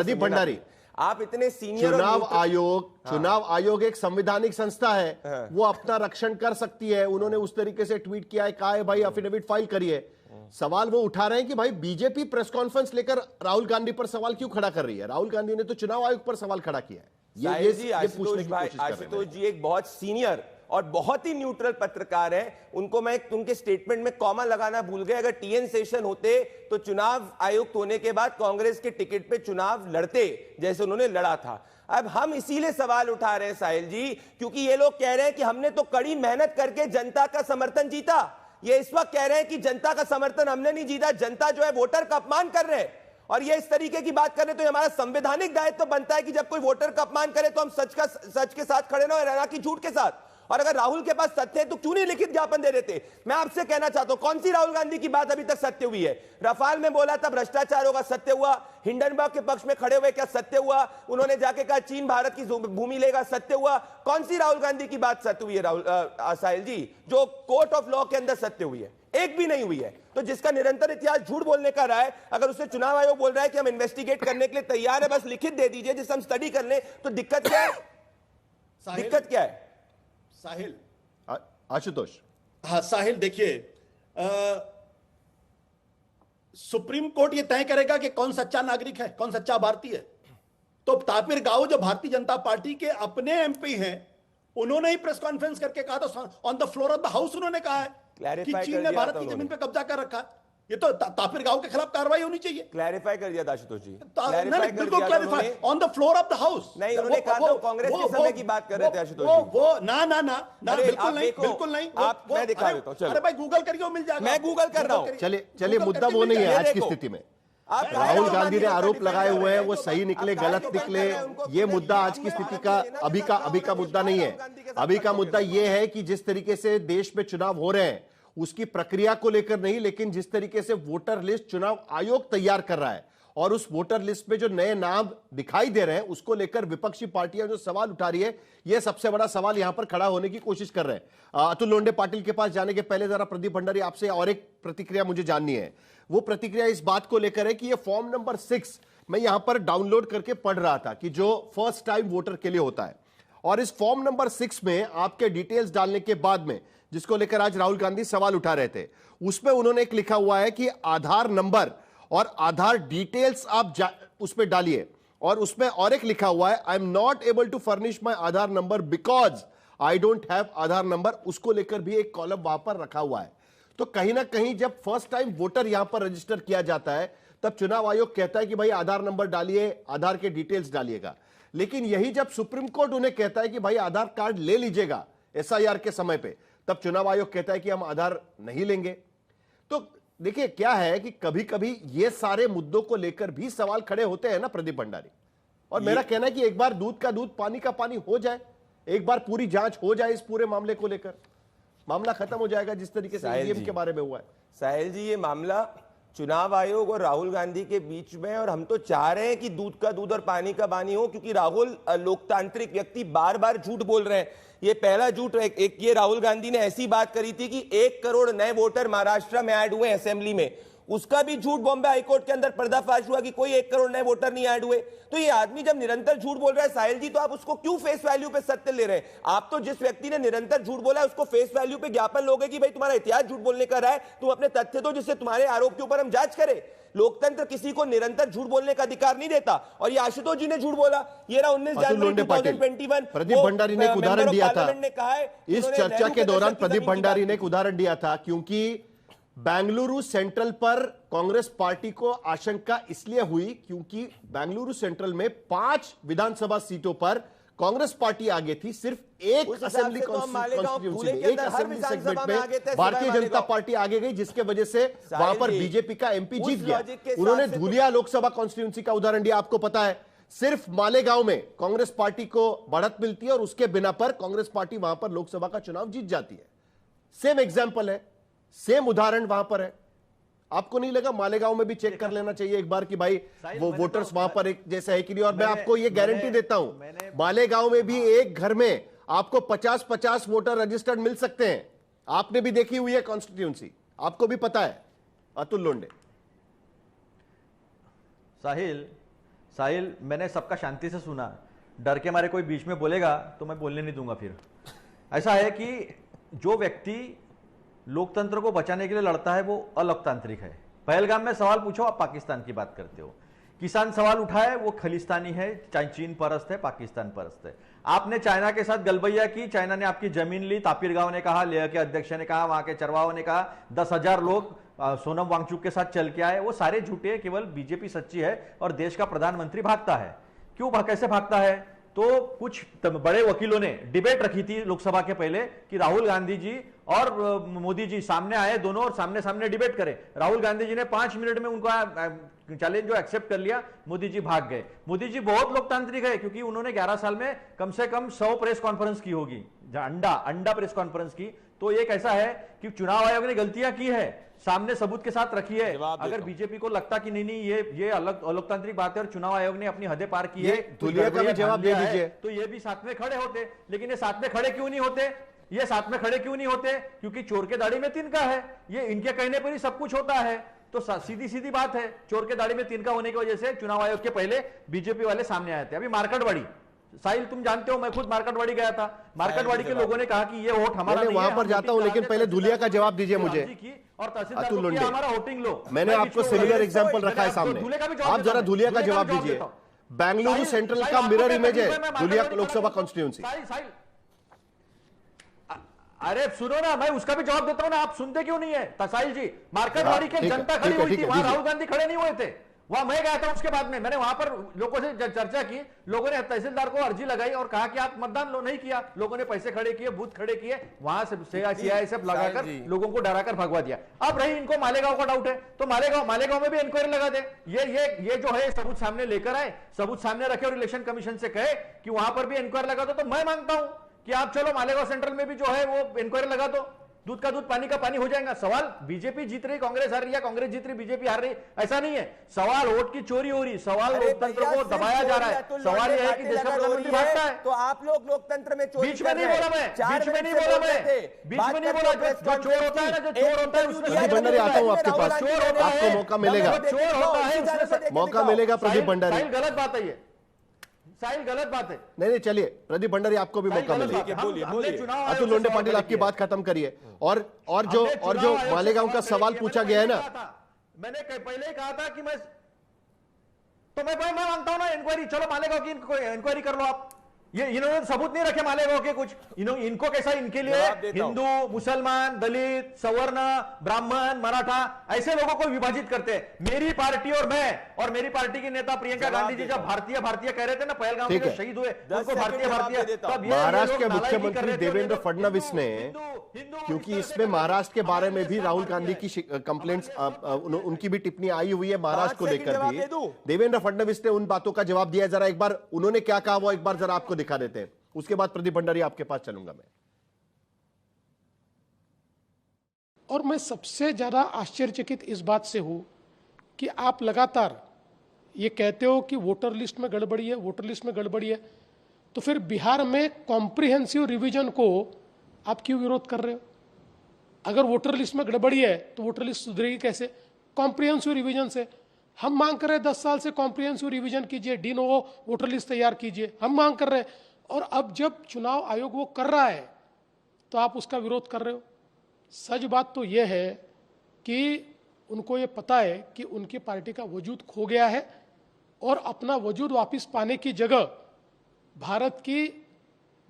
प्रदीप भंडारी, आप इतने सीनियर, चुनाव आयोग एक संवैधानिक संस्था है, वो अपना रक्षण कर सकती है। उन्होंने उस तरीके से ट्वीट किया है, कहा है भाई एफिडेविट फाइल करिए। सवाल वो उठा रहे हैं कि भाई बीजेपी प्रेस कॉन्फ्रेंस लेकर राहुल गांधी पर सवाल क्यों खड़ा कर रही है? राहुल गांधी ने तो चुनाव आयोग पर सवाल खड़ा किया है। ये पूछने की कोशिश कर रहे हैं। आशुतोष जी एक बहुत सीनियर और बहुत ही न्यूट्रल पत्रकार है, उनको मैं उनके स्टेटमेंट में कॉमा लगाना भूल गए। अगर टीएन शेषन होते तो चुनाव आयुक्त होने के बाद कांग्रेस के टिकट पे चुनाव लड़ते जैसे उन्होंने लड़ा था। अब हम इसीलिए सवाल उठा रहे हैं साहिल जी, क्योंकि ये लोग कह रहे हैं कि हमने तो कड़ी मेहनत करके जनता का समर्थन जीता। ये इस वक्त कह रहे हैं कि जनता का समर्थन हमने नहीं जीता, जनता जो है वोटर का अपमान कर रहे हैं। और ये इस तरीके की बात कर रहे, तो हमारा संवैधानिक दायित्व तो बनता है कि जब कोई वोटर का अपमान करे तो हम सच के साथ खड़े ना कि झूठ के साथ। और अगर राहुल के पास सत्य है तो क्यों नहीं लिखित ज्ञापन दे देते? मैं आपसे कहना चाहता हूं, कौन सी राहुल गांधी की बात अभी तक सत्य हुई है? रफाल में बोला था भ्रष्टाचार होगा, सत्य हुआ? हिंडनबर्ग के पक्ष में खड़े हुए, क्या सत्य हुआ? उन्होंने जाके कहा चीन भारत की भूमि लेगा, सत्य हुआ? कौन सी राहुल गांधी की बात सत्य हुई है साहिल जी, जो कोर्ट ऑफ लॉ के अंदर सत्य हुई है? एक भी नहीं हुई है। तो जिसका निरंतर इतिहास झूठ बोलने का रहा है, अगर उसे चुनाव आयोग बोल रहा है कि हम इन्वेस्टिगेट करने के लिए तैयार है, बस लिखित दे दीजिए जिससे हम स्टडी कर लें, तो दिक्कत क्या है? दिक्कत क्या है? साहिल, आशुतोष, हाँ साहिल, देखिए सुप्रीम कोर्ट ये तय करेगा कि कौन सच्चा नागरिक है, कौन सच्चा भारतीय है। तो तापिर गांव जो भारतीय जनता पार्टी के अपने एमपी हैं, उन्होंने ही प्रेस कॉन्फ्रेंस करके कहा था, on the floor of the house उन्होंने कहा है कि चीन ने भारत की जमीन पे कब्जा कर रखा है। ये तो तापिर गांव के खिलाफ कार्रवाई होनी चाहिए। क्लैरिफाई कर दिया था आशुतोष जी, बिल्कुल clarify on the floor of the house. नहीं, उन्होंने कहा था कांग्रेस के समय की बात कर रहे थे आशुतोष जी। वो ना बिल्कुल नहीं, बिल्कुल नहीं। आप, मैं दिखा देता हूं, अरे भाई गूगल करिए, मिल जाएगा। मैं गूगल कर रहा हूं। चलिए मुद्दा वो नहीं है आज की स्थिति में। राहुल गांधी ने आरोप लगाए हुए हैं, वो सही निकले गलत निकले, ये मुद्दा आज की स्थिति का अभी का मुद्दा नहीं है। अभी का मुद्दा ये है कि जिस तरीके से देश में चुनाव हो रहे हैं उसकी प्रक्रिया को लेकर नहीं, लेकिन जिस तरीके से वोटर लिस्ट चुनाव आयोग तैयार कर रहा है और उस वोटर लिस्ट में जो नए नाम दिखाई दे रहे हैं उसको लेकर विपक्षी पार्टियां जो सवाल उठा रही है, यह सबसे बड़ा सवाल यहां पर खड़ा होने की कोशिश कर रहे हैं। अतुल लोंढे पाटिल के पास जाने के पहले जरा प्रदीप भंडारी आपसे और एक प्रतिक्रिया मुझे जाननी है। वो प्रतिक्रिया इस बात को लेकर है कि यह फॉर्म नंबर 6 मैं यहां पर डाउनलोड करके पढ़ रहा था कि जो फर्स्ट टाइम वोटर के लिए होता है, और इस फॉर्म नंबर 6 में आपके डिटेल्स डालने के बाद में, जिसको लेकर आज राहुल गांधी सवाल उठा रहे थे, उसमें उन्होंने एक लिखा हुआ है कि आधार नंबर और आधार डिटेल्स आप उसमें डालिए, और उसमें और एक लिखा हुआ है I am not able to furnish my Aadhaar number because I don't have Aadhaar number. उसको लेकर भी एक कॉलम वहां पर रखा हुआ है। तो कहीं ना कहीं जब फर्स्ट टाइम वोटर यहां पर रजिस्टर किया जाता है तब चुनाव आयोग कहता है कि भाई आधार नंबर डालिए, आधार के डिटेल्स डालिएगा। लेकिन यही जब सुप्रीम कोर्ट उन्हें कहता है कि भाई आधार कार्ड ले लीजिएगा एसआईआर के समय पे, तब चुनाव आयोग कहता है कि हम आधार नहीं लेंगे। तो देखिए क्या है कि कभी कभी ये सारे मुद्दों को लेकर भी सवाल खड़े होते हैं ना प्रदीप भंडारी। और मेरा कहना है कि एक बार दूध का दूध पानी का पानी हो जाए, एक बार पूरी जांच हो जाए इस पूरे मामले को लेकर, मामला खत्म हो जाएगा जिस तरीके से ईवीएम के बारे में हुआ है। साहिल जी, ये मामला चुनाव आयोग और राहुल गांधी के बीच में, और हम तो चाह रहे हैं कि दूध का दूध और पानी का पानी हो, क्योंकि राहुल लोकतांत्रिक व्यक्ति बार बार झूठ बोल रहे हैं। ये पहला झूठ एक ये राहुल गांधी ने ऐसी बात करी थी कि 1 करोड़ नए वोटर महाराष्ट्र में ऐड हुए असेंबली में, उसका भी झूठ बॉम्बे हाईकोर्ट के अंदर पर्दाफाश हुआ कि कोई 1 करोड़ नए वोटर नहीं ऐड हुए। तो ये आदमी जब निरंतर झूठ बोल रहा है साहिल जी, तो आप उसको क्यों फेस वैल्यू पे सत्य ले रहे हैं? आप तो जिस व्यक्ति ने निरंतर झूठ बोला है उसको फेस वैल्यू पे ज्ञापन लोगे कि भाई तुम्हारा इतिहास झूठ बोलने का रहा है, तुम अपने तथ्य दो जिससे तुम्हारे आरोप के ऊपर हम जांच करें। लोकतंत्र किसी को निरंतर झूठ बोलने का अधिकार नहीं देता। और ये आशुतोष जी ने झूठ बोला, ये रहा 19 जनवरी 2021। प्रदीप भंडारी ने एक उदाहरण दिया था इस चर्चा के दौरान। प्रदीप भंडारी ने एक उदाहरण दिया था क्योंकि बेंगलुरु सेंट्रल पर कांग्रेस पार्टी को आशंका इसलिए हुई क्योंकि बेंगलुरु सेंट्रल में 5 विधानसभा सीटों पर कांग्रेस पार्टी आगे थी, सिर्फ एक असेंबली कॉन्स्टिट्यूंसी में, एक असेंबली सेगमेंट में भारतीय जनता पार्टी आगे गई, जिसके वजह से वहां पर बीजेपी का एमपी जीत गया। उन्होंने धुलिया लोकसभा कॉन्स्टिट्यूंसी का उदाहरण दिया, आपको पता है सिर्फ मालेगांव में कांग्रेस पार्टी को बढ़त मिलती है और उसके बिना पर कांग्रेस पार्टी वहां पर लोकसभा का चुनाव जीत जाती है। सेम एग्जाम्पल है, सेम उदाहरण वहां पर है। आपको नहीं लगा मालेगांव में भी चेक कर लेना चाहिए एक बार कि भाई वो वोटर्स वहां पर एक जैसा है कि नहीं? और मैं आपको ये गारंटी देता हूं मालेगांव में भी एक घर में आपको 50-50 वोटर रजिस्टर्ड मिल सकते हैं। आपने भी देखी हुई है कॉन्स्टिट्यूंसी, आपको भी पता है। अतुल लोंढे। साहिल, साहिल, मैंने सबका शांति से सुना, डर के मारे कोई बीच में बोलेगा तो मैं बोलने नहीं दूंगा। फिर ऐसा है कि जो व्यक्ति लोकतंत्र को बचाने के लिए लड़ता है वो अलोकतांत्रिक है। पहलगाम में सवाल पूछो, आप पाकिस्तान की बात करते हो। किसान सवाल उठाए, वो खलिस्तानी है, चीन परस्त है, पाकिस्तान परस्त है। आपने चाइना के साथ गलबैया की, चाइना ने आपकी जमीन ली, तापिर गांव ने कहा, लेह के अध्यक्ष ने कहा, वहां के चरवाहों ने कहा, 10,000 लोग सोनम वांगचुक के साथ चल के आए। वो सारे झूठे हैं, केवल बीजेपी सच्ची है और देश का प्रधानमंत्री भागता है। क्यों, कैसे भागता है? तो कुछ बड़े वकीलों ने डिबेट रखी थी लोकसभा के पहले कि राहुल गांधी जी और मोदी जी सामने आए दोनों और सामने सामने डिबेट करें। राहुल गांधी जी ने 5 मिनट में उनका चैलेंज जो एक्सेप्ट कर लिया, मोदी जी भाग गए। मोदी जी बहुत लोकतांत्रिक है क्योंकि उन्होंने 11 साल में कम से कम 100 प्रेस कॉन्फ्रेंस की होगी, अंडा प्रेस कॉन्फ्रेंस की। तो एक ऐसा है कि चुनाव आयोग ने गलतियां की है, सामने सबूत के साथ रखी है। अगर बीजेपी को लगता कि नहीं ये अलग अलोकतांत्रिक बात है और चुनाव आयोग ने अपनी हदें पार की है, धुलिया का भी जवाब दे दीजिए। तो ये भी साथ में खड़े होते। लेकिन ये साथ में खड़े क्यों नहीं होते? ये साथ में खड़े क्यों नहीं होते? क्योंकि चोर के दाढ़ी में तिनका है, ये इनके कहने पर ही सब कुछ होता है। तो सीधी सीधी बात है, चोर के दाढ़ी में तिनका होने की वजह से चुनाव आयोग के पहले बीजेपी वाले सामने आए थे। अभी मार्केटवाड़ी, साहिल तुम जानते हो, मैं खुद मार्केटवाड़ी गया था। मार्केटवाड़ी के लोगों ने कहा कि ये वोट हमारा नहीं है, वहां पर जाता हूं, लेकिन पहले धुलिया का जवाब दीजिए मुझे। और तहसीलदार को किया हमारा वोटिंग लो। मैंने आपको सिमिलर एग्जांपल रखा है सामने, आप जरा धुलिया का जवाब दीजिए। बेंगलुरु सेंट्रल का मिरर इमेज है धुलिया लोकसभा कॉन्स्टिट्यूंसी। अरे सुनो ना, मैं उसका भी जवाब देता हूं ना, आप सुनते क्यों नहीं है? साहिल जी, मार्केटवाड़ी के जनता खड़ी हुई थी, वहां राहुल गांधी खड़े नहीं हुए थे। वहां मैं गया था, उसके बाद में मैंने वहां पर लोगों से चर्चा की। लोगों ने तहसीलदार को अर्जी लगाई और कहा कि आप मतदान नहीं किया। लोगों ने पैसे खड़े किए, बूथ खड़े किए, वहां से सीआईएसएफ लगाकर लोगों को डराकर भगवा दिया। अब रही इनको मालेगांव का डाउट है, तो मालेगांव में भी इंक्वायरी लगा दे। ये जो है सबूत सामने लेकर आए, सबूत सामने रखे और इलेक्शन कमीशन से कहे कि वहां पर भी इंक्वायरी लगा दो। तो मैं मांगता हूं कि आप चलो मालेगांव सेंट्रल में भी जो है वो इंक्वायरी लगा दो, दूध का दूध पानी का पानी हो जाएगा। सवाल बीजेपी जीत रही, कांग्रेस हार रही है, कांग्रेस जीत रही, बीजेपी हार रही, ऐसा नहीं है। सवाल वोट की चोरी हो रही, सवाल लोकतंत्र को दबाया जा रहा है। सवाल यह है कि देश का प्रधानमंत्री भागता है। तो आप लोग लोकतंत्र में चोरी बीच में नहीं बोला मैं, बीच में नहीं बोला मैं, बीच में नहीं बोला। जो चोर होता है ना, जो चोर होता है उसमें भंडारी आता हूं आपके पास, चोर होता है, आपको मौका मिलेगा, चोर होता है, मौका मिलेगा। प्रदीप भंडारी, गलत बात है ये, साहिल गलत बात है। नहीं चलिए प्रदीप भंडारी आपको भी मौका मिलेगा। अतुल लोंढे पाटिल आपकी बात खत्म करिए। और जो मालेगांव का सवाल पूछा गया है ना, मैंने पहले ही कहा था कि मैं मांगता हूं ना इंक्वायरी। चलो मालेगांव की इंक्वायरी कर लो आप। ये इन्होंने सबूत नहीं रखे मालेगांव के कुछ। इनको कैसा, इनके लिए हिंदू, मुसलमान, दलित, सवर्ण, ब्राह्मण, मराठा ऐसे लोगों को विभाजित करते हैं। मेरी पार्टी और मैं और मेरी पार्टी की नेता प्रियंका गांधी जी जब भारतीय कह रहे थे ना, पहलगाम में शहीद हुए, उनको भारतीय। महाराष्ट्र के मुख्यमंत्री देवेंद्र फडणवीस ने, क्योंकि इसमें महाराष्ट्र के बारे में भी राहुल गांधी की कंप्लेंट्स, उनकी भी टिप्पणी आई हुई है महाराष्ट्र को लेकर भी। देवेंद्र फडणवीस ने उन बातों का जवाब दिया। जरा एक बार उन्होंने क्या कहा वो एक बार जरा आपको दिखा देते हैं, उसके बाद प्रदीप भंडारी आपके पास चलूंगा मैं। और मैं सबसे ज्यादा आश्चर्यचकित इस बात से हूं कि आप लगातार ये कहते हो कि वोटर लिस्ट में गड़बड़ी है, वोटर लिस्ट में गड़बड़ी है, तो फिर बिहार में कॉम्प्रिहेंसिव रिवीजन को आप क्यों विरोध कर रहे हो? अगर वोटर लिस्ट में गड़बड़ी है तो वोटर लिस्ट सुधरेगी कैसे? कॉम्प्रिहेंसिव रिवीजन से। हम मांग कर रहे हैं 10 साल से कॉम्प्रिहेंसिव रिवीजन कीजिए, डी नोवो वोटर लिस्ट तैयार कीजिए, हम मांग कर रहे हैं। और अब जब चुनाव आयोग वो कर रहा है तो आप उसका विरोध कर रहे हो। सच बात तो यह है कि उनको ये पता है कि उनकी पार्टी का वजूद खो गया है और अपना वजूद वापस पाने की जगह भारत की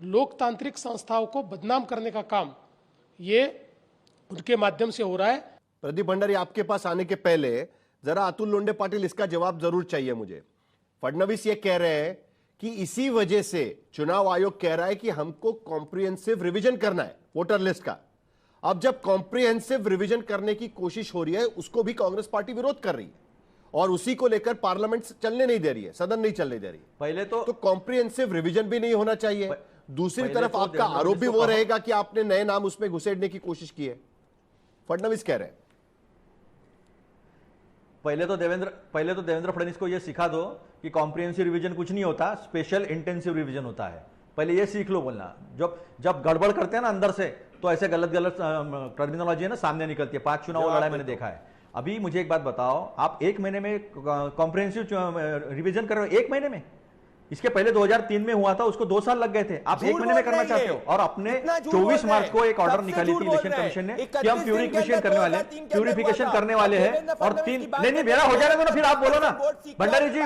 लोकतांत्रिक संस्थाओं को बदनाम करने का काम ये उनके माध्यम से हो रहा है। प्रदीप भंडारी आपके पास आने के पहले जरा अतुल लोंढे पाटिल इसका जवाब जरूर चाहिए मुझे। फडणवीस ये कह रहे हैं कि इसी वजह से चुनाव आयोग कह रहा है कि हमको कॉम्प्रिहेंसिव रिवीजन करना है वोटर लिस्ट का। अब जब कॉम्प्रिहेंसिव रिवीजन करने की कोशिश हो रही है, उसको भी कांग्रेस पार्टी विरोध कर रही है और उसी को लेकर पार्लियामेंट चलने नहीं दे रही है, सदन नहीं चलने दे रही। पहले तो कॉम्प्रिहेंसिव रिवीजन भी नहीं होना चाहिए। दूसरी तरफ आपका आरोप भी वो रहेगा कि आपने नए नाम उसमें घुसेड़ने की कोशिश की है, फडणवीस कह रहे हैं। पहले तो देवेंद्र फडणवीस को यह सिखा दो कि कॉम्प्रिहेंसिव रिवीजन कुछ नहीं होता, स्पेशल इंटेंसिव रिवीजन होता है। पहले ये सीख लो बोलना। जब गड़बड़ करते हैं ना अंदर से, तो ऐसे गलत टर्मिनोलॉजी है ना सामने निकलती है। 5 चुनाव लड़ा मैंने देखा है। अभी मुझे एक बात बताओ, आप एक महीने में कॉम्प्रिहेंसिव रिवीजन कर रहे हो, एक महीने में? इसके पहले 2003 में हुआ था, उसको 2 साल लग गए थे। आप एक महीने में करना चाहते हो। और अपने 24 मार्च को एक ऑर्डर निकाली थी इलेक्शन कमीशन ने कि हम प्यूरिफिकेशन करने वाले हैं, प्यूरिफिकेशन करने वाले हैं। और 3 नहीं मेरा हो जाएगा ना, फिर आप बोलो ना भंडारी जी।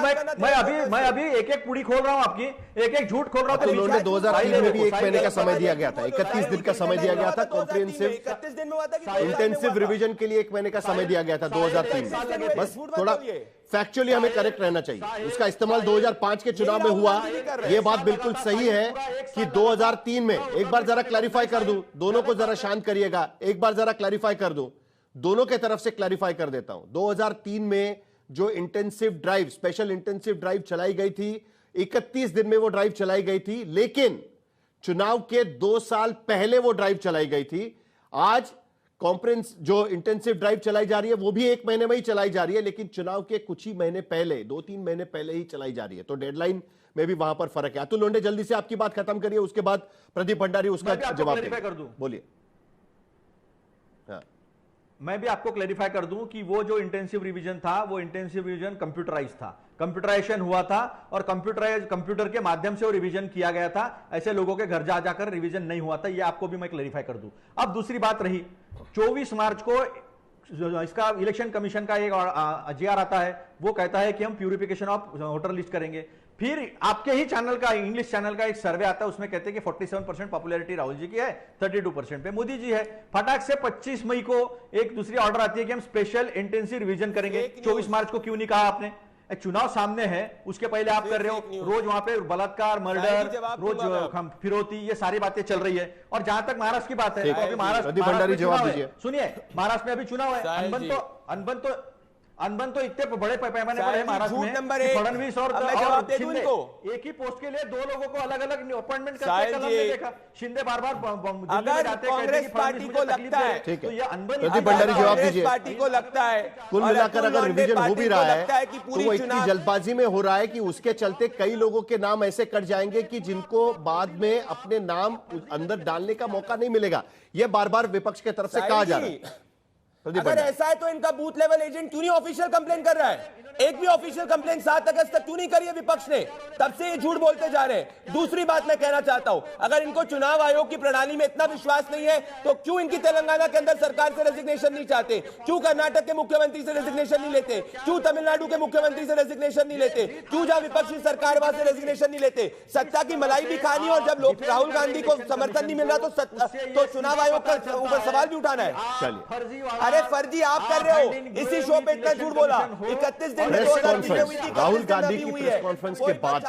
मैं अभी एक एक पूरी खोल रहा हूं आपकी, एक एक झूठ खोल रहा हूं। उन्होंने 2003 में भी 1 महीने का समय दिया गया था, 31 दिन का समय दिया गया था। कॉम्प्रिहेंसिव इंटेंसिव रिवीजन के लिए 1 महीने का समय दिया गया था 2003 में। बस थोड़ा फैक्चुअली हमें करेक्ट रहना चाहिए। उसका इस्तेमाल 2005 के चुनाव में हुआ, यह बात बिल्कुल सही है कि 2003 में, एक बार जरा क्लैरिफाई कर दूं, दोनों को जरा शांत करिएगा, एक बार जरा क्लैरिफाई कर दूं, दोनों के तरफ से क्लैरिफाई कर देता हूं। 2003 में जो intensive drive, special intensive drive चलाई गई थी, 31 दिन में वो ड्राइव चलाई गई थी, लेकिन चुनाव के 2 साल पहले वो ड्राइव चलाई गई थी। आज कॉम्प्रिहेंस जो इंटेंसिव ड्राइव चलाई जा रही है वो भी 1 महीने में ही चलाई जा रही है, लेकिन चुनाव के कुछ ही महीने पहले, 2-3 महीने पहले ही चलाई जा रही है। तो डेडलाइन में भी वहां पर फर्क है। अतुल लोंढे जल्दी से आपकी बात खत्म करिए, उसके बाद प्रदीप भंडारी उसका जवाब दें। बोलिए। हाँ, मैं भी आपको क्लैरिफाई कर दूं कि वो जो इंटेंसिव रिवीजन था, वो इंटेंसिव रिवीजन कंप्यूटराइज था, कंप्यूटराइजेशन हुआ था और कंप्यूटर के माध्यम से वो रिवीजन किया गया था। ऐसे लोगों के घर जा जाकर रिवीजन नहीं हुआ था, ये आपको भी मैं क्लैरिफाई कर दूं। अब दूसरी बात रही, 24 मार्च को इसका इलेक्शन कमीशन का एक जीआर आता है, वो कहता है कि हम प्यूरिफिकेशन ऑफ वोटर लिस्ट करेंगे। फिर आपके ही चैनल का, इंग्लिश चैनल का एक सर्वे आता है, उसमें कहते हैं कि 47% पॉपुलैरिटी राहुल जी की है, 32% पे मोदी जी है। फटाक से 25 मई को एक दूसरी ऑर्डर आती है कि हम स्पेशल इंटेंसिव रिवीजन करेंगे। 24 मार्च को क्यों नहीं कहा आपने? चुनाव सामने है, उसके पहले आप कर रहे हो, रोज वहां पे बलात्कार, मर्डर, रोज फिरौती, ये सारी बातें चल रही है। और जहां तक महाराष्ट्र की बात है, तो अभी महाराष्ट्र, सुनिए, महाराष्ट्र में अभी चुनाव है। अनबन तो इतने बड़े पैमाने पर है महाराष्ट्र में, फडणवीस और शिंदे एक ही पोस्ट के लिए 2 लोगों को अलग अलग अपॉइंटमेंट करते देखा। शिंदे बार-बार अगर कांग्रेस पार्टी को लगता है, तो ये अनबन जवाब दीजिए। पार्टी को लगता है, कुल मिलाकर अगर रिवीजन हो भी रहा है तो वो इतनी जल्दबाजी में हो रहा है कि उसके चलते कई लोगों के नाम ऐसे कट जाएंगे कि जिनको बाद में अपने नाम अंदर डालने का मौका नहीं मिलेगा। यह बार-बार विपक्ष की तरफ से कहा जा रहा है। अगर ऐसा है तो इनका बूथ लेवल एजेंट क्यों नहीं ऑफिशियल कंप्लेन कर रहा है? एक भी ऑफिशियल कंप्लेन 7 अगस्त तक क्यों नहीं करी है विपक्ष ने? तब से ये झूठ बोलते जा रहे हैं। दूसरी बात मैं कहना चाहता हूं, अगर इनको चुनाव आयोग की प्रणाली में इतना विश्वास नहीं है तो क्यों इनकी तेलंगाना के अंदर सरकार से रेजिग्नेशन नहीं चाहते? क्यों कर्नाटक के मुख्यमंत्री से रेजिग्नेशन नहीं लेते? क्यों तमिलनाडु के मुख्यमंत्री से रेजिग्नेशन नहीं लेते? क्यों जहां विपक्षी सरकार वहां से रेजिग्नेशन नहीं लेते? सत्ता की मलाई भी खानी, और जब लोग राहुल गांधी को समर्थन नहीं मिल रहा तो चुनाव आयोग का ऊपर सवाल भी उठाना है। अरे फर्जी आप कर रहे हो, इसी शो पे इतना झूठ बोला। 31 दिन में 2003 में हुई थी, राहुल गांधी की प्रेस कॉन्फ्रेंस के बाद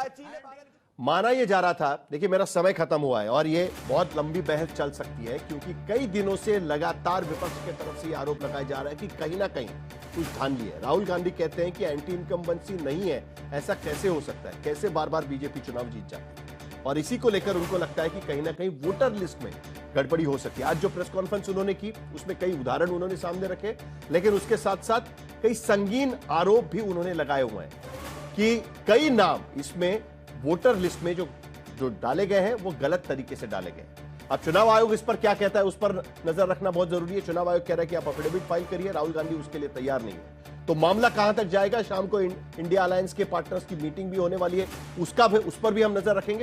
माना यह जा रहा था। देखिए, मेरा समय खत्म हुआ है और ये बहुत लंबी बहस चल सकती है, क्योंकि कई दिनों से लगातार विपक्ष की तरफ से ये आरोप लगाया जा रहा है कि कहीं ना कहीं कुछ धांधली है। राहुल गांधी कहते हैं कि एंटी इनकम्बेंसी नहीं है, ऐसा कैसे हो सकता है, कैसे बार बार बीजेपी चुनाव जीत जाती है, और इसी को लेकर उनको लगता है कि कहीं ना कहीं वोटर लिस्ट में गड़बड़ी हो सकती है। आज जो प्रेस कॉन्फ्रेंस उन्होंने की उसमें कई उदाहरण उन्होंने सामने रखे, लेकिन उसके साथ साथ कई संगीन आरोप भी उन्होंने लगाए हुए हैं कि कई नाम इसमें वोटर लिस्ट में जो डाले गए हैं वो गलत तरीके से डाले गए। अब चुनाव आयोग इस पर क्या कहता है उस पर नजर रखना बहुत जरूरी है। चुनाव आयोग कह रहा है कि आप एफिडेविट फाइल करिए, राहुल गांधी उसके लिए तैयार नहीं है। तो मामला कहां तक जाएगा, शाम को इंडिया अलायंस के पार्टनर्स की मीटिंग भी होने वाली है, उस पर भी हम नजर रखेंगे।